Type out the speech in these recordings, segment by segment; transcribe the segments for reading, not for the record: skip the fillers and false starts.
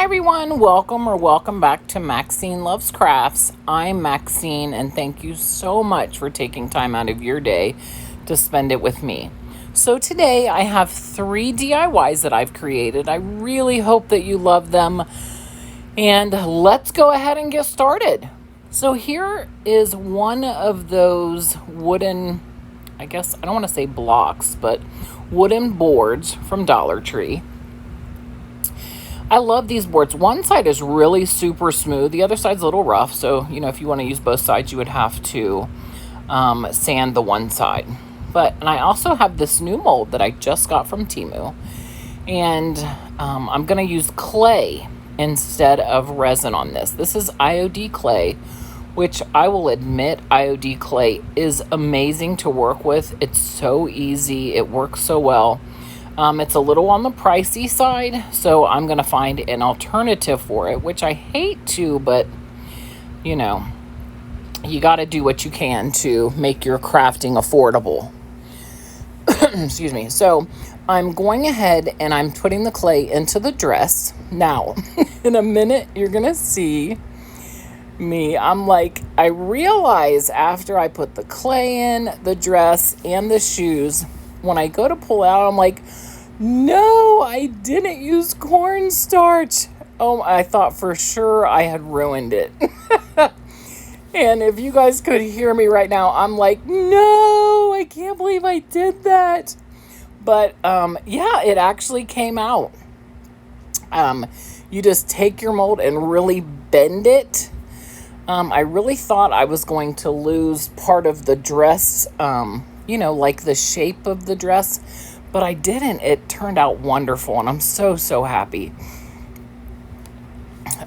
everyone, welcome back to Maxine Loves Crafts. I'm Maxine, and thank you so much for taking time out of your day to spend it with me. So today I have 3 DIYs that I've created. I really hope that you love them, and let's go ahead and get started. So here is one of those wooden, I guess, I don't want to say blocks, but wooden boards from Dollar Tree. I love these boards. One side is really super smooth. The other side's a little rough. So, if you want to use both sides, you would have to sand the one side. And I also have this new mold that I just got from TEMU. And I'm going to use clay instead of resin on this. This is IOD clay, which I will admit IOD clay is amazing to work with. It's so easy. It works so well. It's a little on the pricey side, so I'm going to find an alternative for it, which I hate to, but, you got to do what you can to make your crafting affordable. Excuse me. So I'm going ahead and I'm putting the clay into the dress. Now, in a minute, you're going to see me. I realize after I put the clay in, the dress, and the shoes, when I go to pull out, I'm like, no, I didn't use cornstarch. Oh, I thought for sure I had ruined it. And if you guys could hear me right now, I'm like, no, I can't believe I did that. But yeah, it actually came out. You just take your mold and really bend it. I really thought I was going to lose part of the dress, like the shape of the dress. But I didn't. It turned out wonderful, and I'm so happy.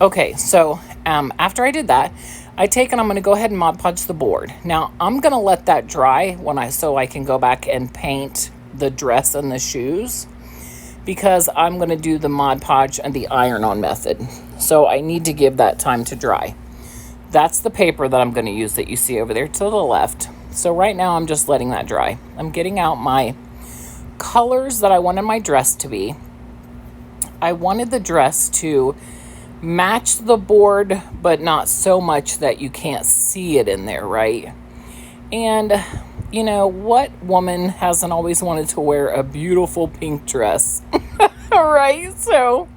Okay, so after I did that, I'm going to go ahead and Mod Podge the board. Now, I'm going to let that dry so I can go back and paint the dress and the shoes, because I'm going to do the Mod Podge and the iron-on method. So I need to give that time to dry. That's the paper that I'm going to use that you see over there to the left. So right now, I'm just letting that dry. I'm getting out my colors that I wanted my dress to be. I wanted the dress to match the board, but not so much that you can't see it in there, right? And what woman hasn't always wanted to wear a beautiful pink dress? Right? So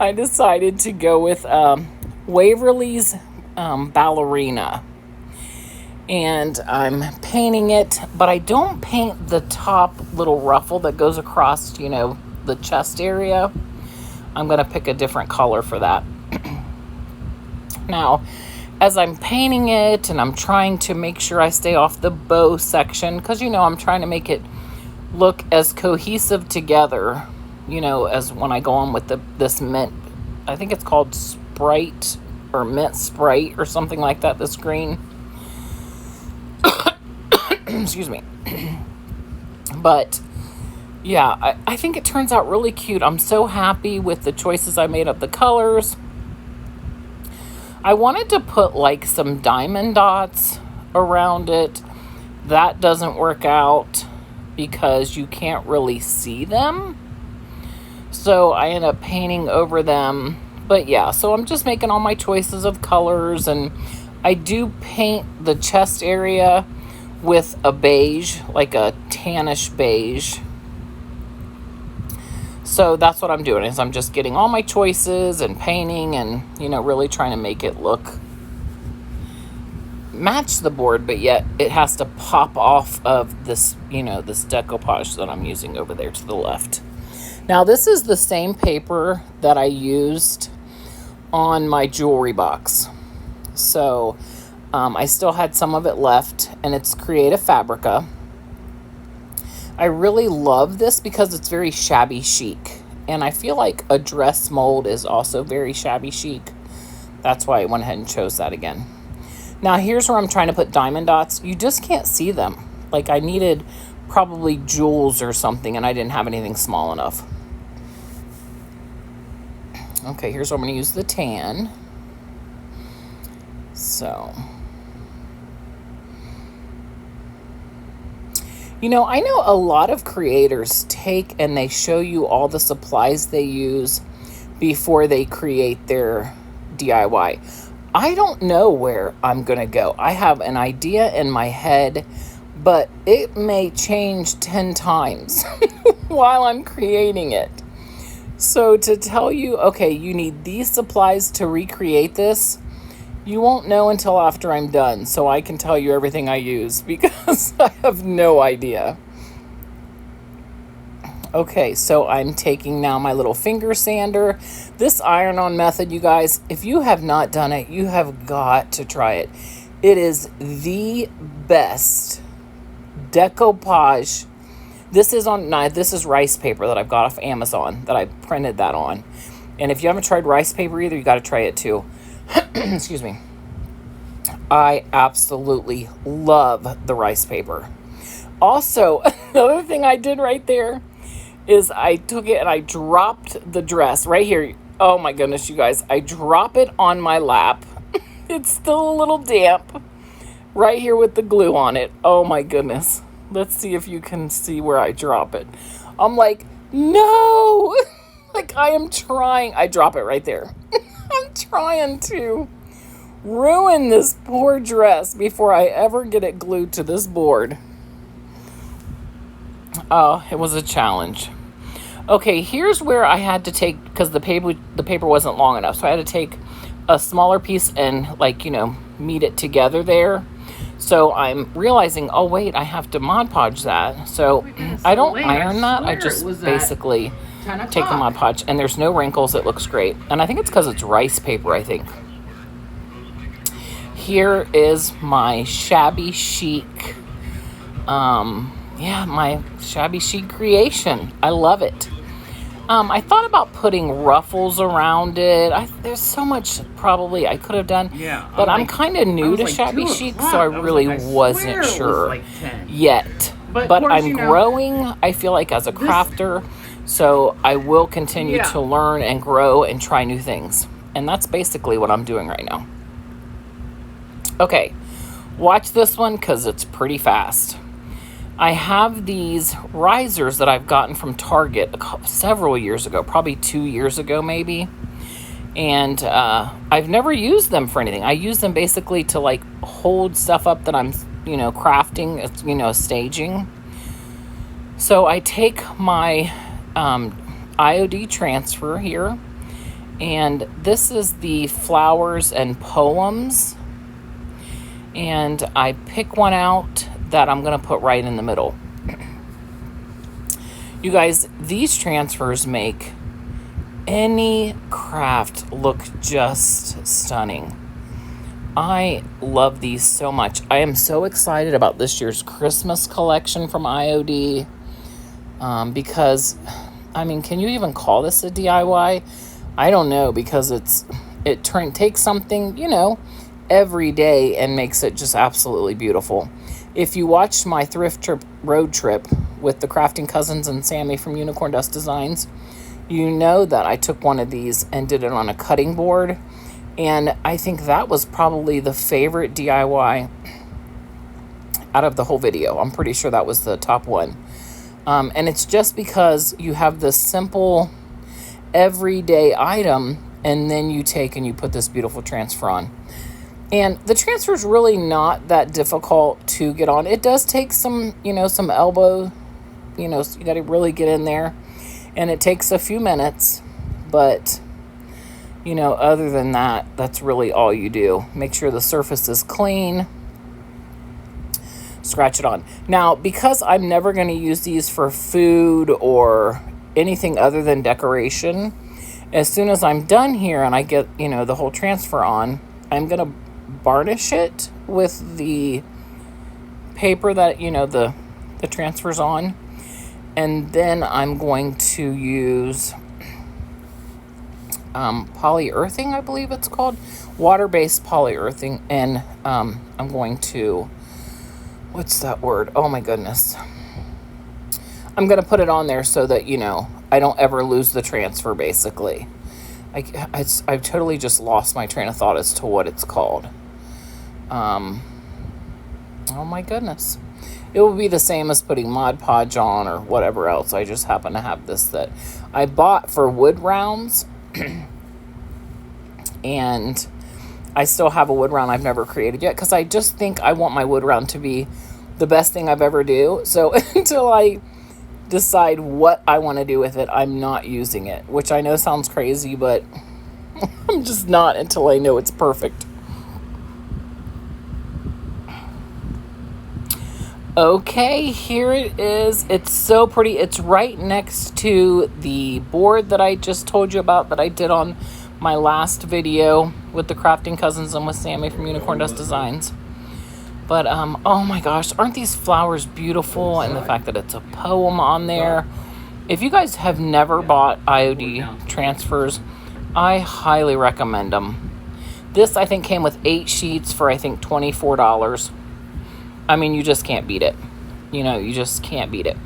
I decided to go with Waverly's ballerina. And I'm painting it, but I don't paint the top little ruffle that goes across, the chest area. I'm going to pick a different color for that. Now, as I'm painting it and I'm trying to make sure I stay off the bow section, because, I'm trying to make it look as cohesive together, as when I go on with this mint, I think it's called Sprite or Mint Sprite or something like that, this green. Excuse me. But yeah, I think it turns out really cute. I'm so happy with the choices I made of the colors. I wanted to put some diamond dots around it. That doesn't work out because you can't really see them. So I end up painting over them. But yeah, so I'm just making all my choices of colors, and I do paint the chest area with a beige, like a tannish beige. So that's what I'm doing, is I'm just getting all my choices and painting and, really trying to make it match the board, but yet it has to pop off of this, this decoupage that I'm using over there to the left. Now, this is the same paper that I used on my jewelry box. So I still had some of it left, and it's Creative Fabrica. I really love this because it's very shabby chic, and I feel like a dress mold is also very shabby chic. That's why I went ahead and chose that again. Now, here's where I'm trying to put diamond dots. You just can't see them. I needed probably jewels or something, and I didn't have anything small enough. Okay, here's where I'm going to use the tan. So I know a lot of creators take and they show you all the supplies they use before they create their DIY. I don't know where I'm going to go. I have an idea in my head, but it may change 10 times while I'm creating it. So to tell you, okay, you need these supplies to recreate this, you won't know until after I'm done. So I can tell you everything I use because I have no idea. Okay, so I'm taking now my little finger sander. This iron-on method, you guys, if you have not done it, you have got to try it. It is the best decoupage. This is rice paper that I've got off Amazon that I printed that on. And if you haven't tried rice paper either, you got to try it too. Excuse me. I absolutely love the rice paper. Also, another thing I did right there is I took it and I dropped the dress right here. Oh my goodness, you guys. I drop it on my lap. It's still a little damp right here with the glue on it. Oh my goodness. Let's see if you can see where I drop it. I'm like, no. Like I am trying. I drop it right there. I'm trying to ruin this poor dress before I ever get it glued to this board. Oh, it was a challenge. Okay, here's where I had to take, because the paper wasn't long enough, so I had to take a smaller piece and meet it together there. So I'm realizing, oh wait, I have to Mod Podge that. So I don't iron that. I just basically take the Mod Podge, and there's no wrinkles. It looks great, and I think it's because it's rice paper. I think. Here is my shabby chic. My shabby chic creation. I love it. I thought about putting ruffles around it. There's so much probably I could have done. Yeah, but I'm kind of new to shabby chic, so I really wasn't sure yet. But I'm growing, I feel like, as a crafter, so I will continue to learn and grow and try new things. And that's basically what I'm doing right now. Okay, watch this one because it's pretty fast. I have these risers that I've gotten from Target several years ago, probably 2 years ago maybe. And I've never used them for anything. I use them basically to hold stuff up that I'm, crafting, staging. So I take my IOD transfer here. And this is the flowers and poems. And I pick one out that I'm going to put right in the middle. You guys, these transfers make any craft look just stunning. I love these so much. I am so excited about this year's Christmas collection from IOD because, can you even call this a DIY? I don't know, because it takes something, every day and makes it just absolutely beautiful. If you watched my thrift trip road trip with the crafting cousins and Sammy from Unicorn Dust Designs, you know that I took one of these and did it on a cutting board, and I think that was probably the favorite DIY out of the whole video. I'm pretty sure that was the top one. And it's just because you have this simple everyday item, and then you take and you put this beautiful transfer on. And the transfer is really not that difficult to get on. It does take some elbow, you got to really get in there. And it takes a few minutes. But, other than that, that's really all you do. Make sure the surface is clean. Scratch it on. Now, because I'm never going to use these for food or anything other than decoration, as soon as I'm done here and I get, the whole transfer on, I'm going to varnish it with the paper that the transfer's on, and then I'm going to use polyurethane, I believe it's called, water-based polyurethane, and I'm going to, what's that word? Oh my goodness. I'm going to put it on there so that I don't ever lose the transfer, basically. I've totally just lost my train of thought as to what it's called. Oh my goodness. It would be the same as putting Mod Podge on or whatever else. I just happen to have this that I bought for wood rounds. And I still have a wood round I've never created yet because I just think I want my wood round to be the best thing I've ever do. So until I decide what I want to do with it, I'm not using it, which I know sounds crazy, but I'm just not until I know it's perfect. Okay, here it is. It's so pretty. It's right next to the board that I just told you about that I did on my last video with the Crafting Cousins and with Sammy from Unicorn Dust Designs. But, oh my gosh, aren't these flowers beautiful? And the fact that it's a poem on there. If you guys have never bought IOD transfers, I highly recommend them. This, I think, came with 8 sheets for, I think, $24. I mean, you just can't beat it. You know, you just can't beat it.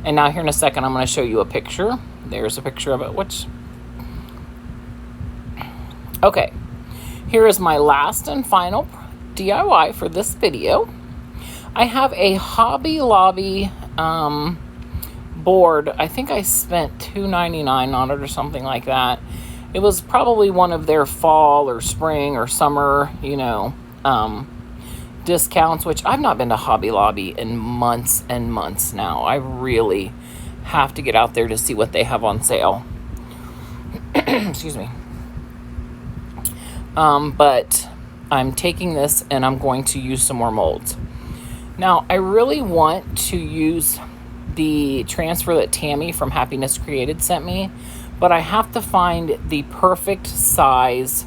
And now here in a second, I'm going to show you a picture. There's a picture of it, which... Okay, here is my last and final DIY for this video. I have a Hobby Lobby board. I think I spent $2.99 on it or something like that. It was probably one of their fall or spring or summer, you know, discounts, which I've not been to Hobby Lobby in months and months now. I really have to get out there to see what they have on sale. Excuse me. But I'm taking this and I'm going to use some more molds. Now, I really want to use the transfer that Tammy from Happiness Created sent me, but I have to find the perfect size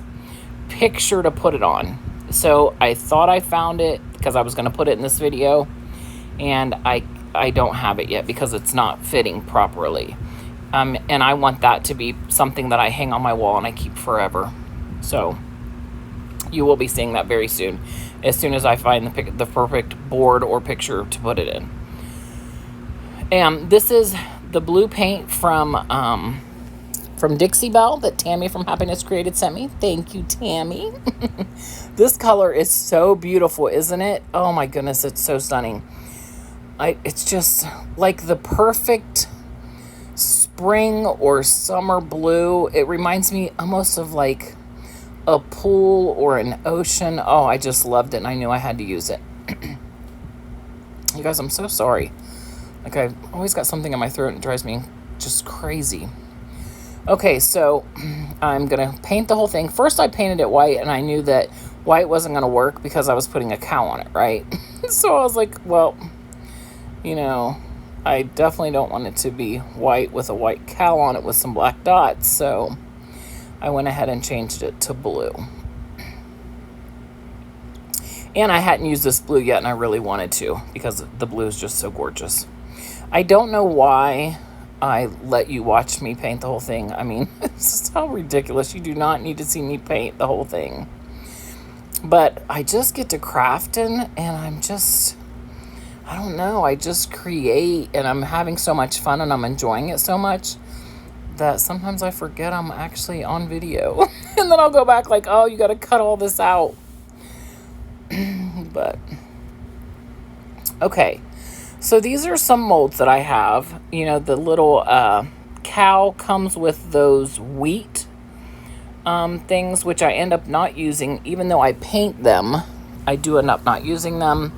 picture to put it on. So I thought I found it because I was going to put it in this video, and I don't have it yet because it's not fitting properly. And I want that to be something that I hang on my wall and I keep forever. So you will be seeing that very soon as I find the perfect board or picture to put it in. And this is the blue paint from Dixie Belle that Tammy from Happiness Created sent me. Thank you, Tammy. This color is so beautiful, isn't it? Oh my goodness, it's so stunning. It's just like the perfect spring or summer blue. It reminds me almost of like a pool or an ocean. Oh, I just loved it and I knew I had to use it. You guys, I'm so sorry. Like, I've always got something in my throat and it drives me just crazy. Okay, so I'm going to paint the whole thing. First, I painted it white, and I knew that white wasn't going to work because I was putting a cow on it, right? So I was like, well, you know, I definitely don't want it to be white with a white cow on it with some black dots. So I went ahead and changed it to blue. And I hadn't used this blue yet, and I really wanted to because the blue is just so gorgeous. I don't know why I let you watch me paint the whole thing. I mean, it's just how ridiculous. You do not need to see me paint the whole thing. But I just get to crafting, and I'm just, I don't know, I just create, and I'm having so much fun, and I'm enjoying it so much that sometimes I forget I'm actually on video. And then I'll go back like, oh, you got to cut all this out. But, okay. So these are some molds that I have. You know, the little cow comes with those wheat things, which I end up not using. Even though I paint them, I do end up not using them.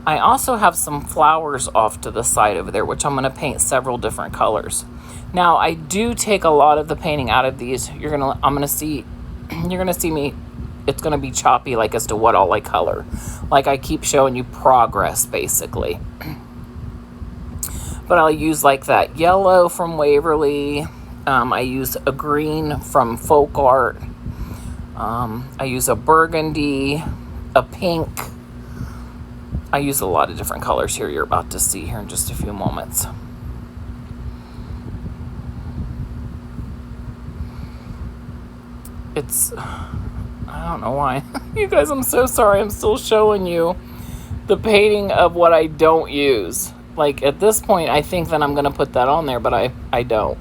I also have some flowers off to the side over there, which I'm going to paint several different colors. Now, I do take a lot of the painting out of these. You're going to see me, it's going to be choppy, like as to what all I color. Like I keep showing you progress, basically. But I'll use like that yellow from Waverly. I use a green from Folk Art. I use a burgundy, a pink. I use a lot of different colors here you're about to see here in just a few moments. It's, I don't know why. You guys, I'm so sorry. I'm still showing you the painting of what I don't use. Like, at this point, I think that I'm going to put that on there, but I don't.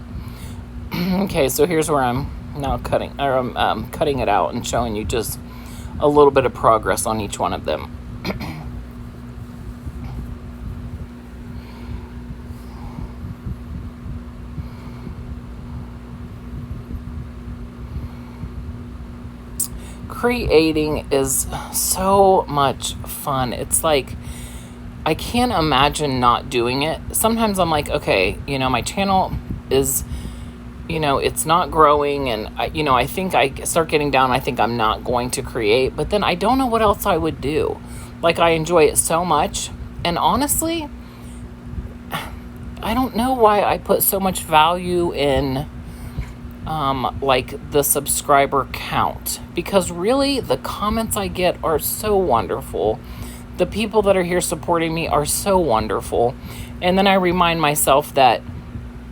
Okay, so here's where I'm now cutting it out and showing you just a little bit of progress on each one of them. creating is so much fun. It's like, I can't imagine not doing it. Sometimes I'm like, okay, my channel is, it's not growing, and I think I start getting down. I think I'm not going to create, but then I don't know what else I would do. Like, I enjoy it so much, and honestly, I don't know why I put so much value in like the subscriber count, because really the comments I get are so wonderful. The people that are here supporting me are so wonderful. And then I remind myself that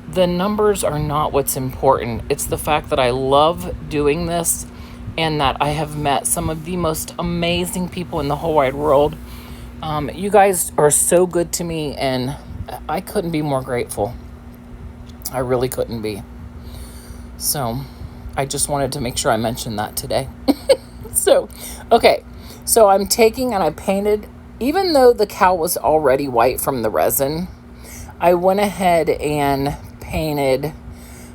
the numbers are not what's important. It's the fact that I love doing this, and that I have met some of the most amazing people in the whole wide world. You guys are so good to me, and I couldn't be more grateful. I really couldn't be. So I just wanted to make sure I mentioned that today. So, okay. So I'm taking, and I painted, even though the cow was already white from the resin, I went ahead and painted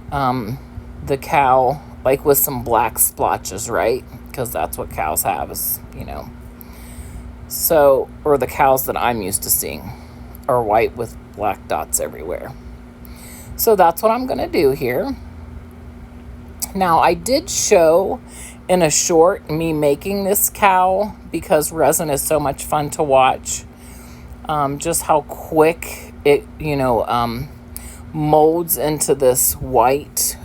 the cow like with some black splotches, right? Because that's what cows have, is, So, or the cows that I'm used to seeing are white with black dots everywhere. So that's what I'm going to do here. Now, I did show in a short me making this cow, because resin is so much fun to watch. Just how quick it, molds into this white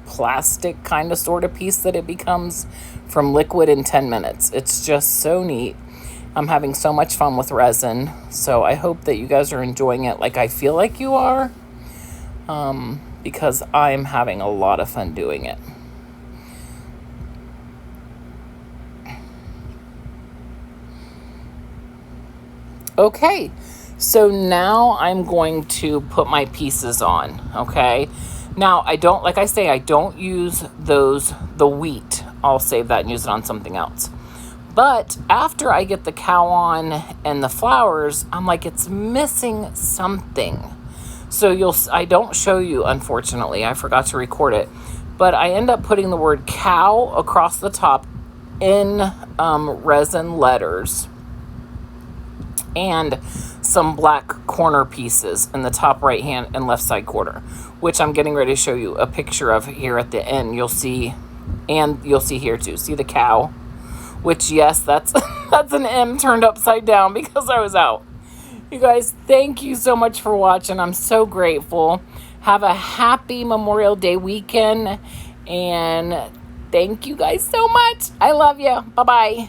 plastic kind of sort of piece that it becomes from liquid in 10 minutes. It's just so neat. I'm having so much fun with resin. So I hope that you guys are enjoying it like I feel like you are. Because I'm having a lot of fun doing it. Okay, so now I'm going to put my pieces on, okay? Now, I don't use the wheat. I'll save that and use it on something else. But after I get the cow on and the flowers, I'm like, it's missing something. So I don't show you, unfortunately. I forgot to record it. But I end up putting the word cow across the top in resin letters, and some black corner pieces in the top right hand and left side corner, which I'm getting ready to show you a picture of here at the end. You'll see, and you'll see here too. See the cow? Which, yes, that's an M turned upside down because I was out. You guys, thank you so much for watching. I'm so grateful. Have a happy Memorial Day weekend. And thank you guys so much. I love you. Bye-bye.